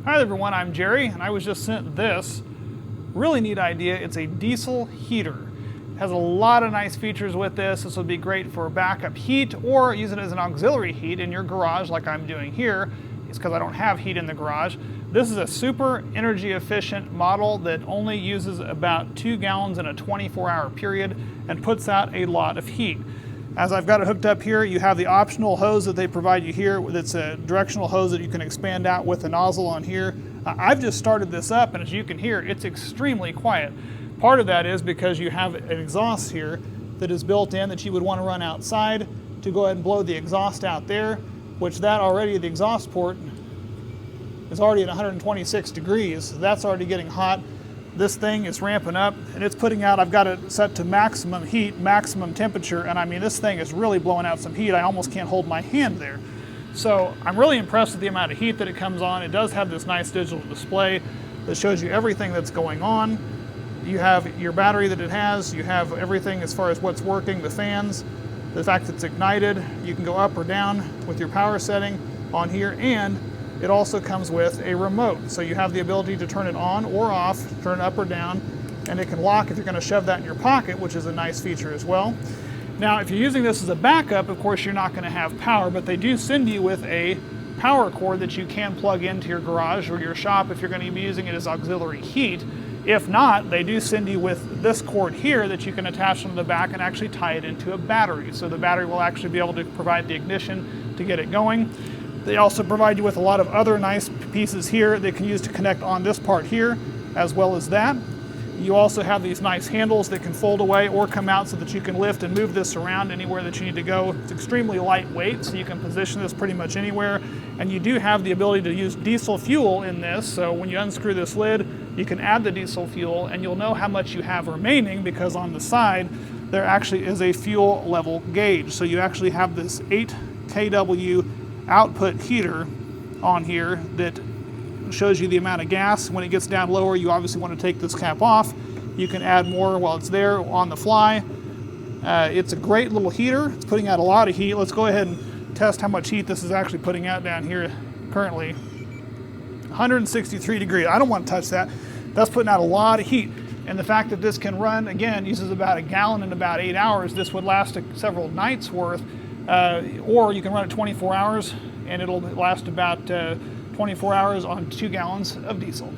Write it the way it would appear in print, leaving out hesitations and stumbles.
Hi everyone, I'm Jerry, and I was just sent this really neat idea. It's a diesel heater. It has a lot of nice features with this. This would be great for backup heat or use it as an auxiliary heat in your garage like I'm doing here. It's because I don't have heat in the garage. This is a super energy efficient model that only uses about 2 gallons in a 24-hour period and puts out a lot of heat. As I've got it hooked up here, you have the optional hose that they provide you here. That's a directional hose that you can expand out with a nozzle on here. I've just started this up, and as you can hear, it's extremely quiet. Part of that is because you have an exhaust here that is built in that you would want to run outside to go ahead and blow the exhaust out there, which that already, the exhaust port is already at 126 degrees. That's already getting hot. This thing is ramping up and it's putting out, I've got it set to maximum heat, maximum temperature, and I mean this thing is really blowing out some heat. I almost can't hold my hand there. So I'm really impressed with the amount of heat that it comes on. It does have this nice digital display that shows you everything that's going on. You have your battery that it has, you have everything as far as what's working, the fans, the fact that it's ignited. You can go up or down with your power setting on here, and it also comes with a remote, so you have the ability to turn it on or off, turn it up or down, and it can lock if you're going to shove that in your pocket, which is a nice feature as well. Now, if you're using this as a backup, of course, you're not going to have power, but they do send you with a power cord that you can plug into your garage or your shop if you're going to be using it as auxiliary heat. If not, they do send you with this cord here that you can attach on the back and actually tie it into a battery. So the battery will actually be able to provide the ignition to get it going. They also provide you with a lot of other nice pieces here that can use to connect on this part here, as well as that. You also have these nice handles that can fold away or come out so that you can lift and move this around anywhere that you need to go. It's extremely lightweight, so you can position this pretty much anywhere. And you do have the ability to use diesel fuel in this, so when you unscrew this lid, you can add the diesel fuel and you'll know how much you have remaining because on the side, there actually is a fuel level gauge. So you actually have this 8 kW output heater on here that shows you the amount of gas. When it gets down lower, you obviously want to take this cap off. You can add more while it's there on the fly. It's a great little heater. It's putting out a lot of heat. Let's go ahead and test how much heat this is actually putting out down here currently. 163 degrees. I don't want to touch that. That's putting out a lot of heat. And the fact that this can run, again, uses about 1 gallon in about 8 hours. This would last several nights worth. Or you can run it 24 hours and it'll last about 24 hours on 2 gallons of diesel.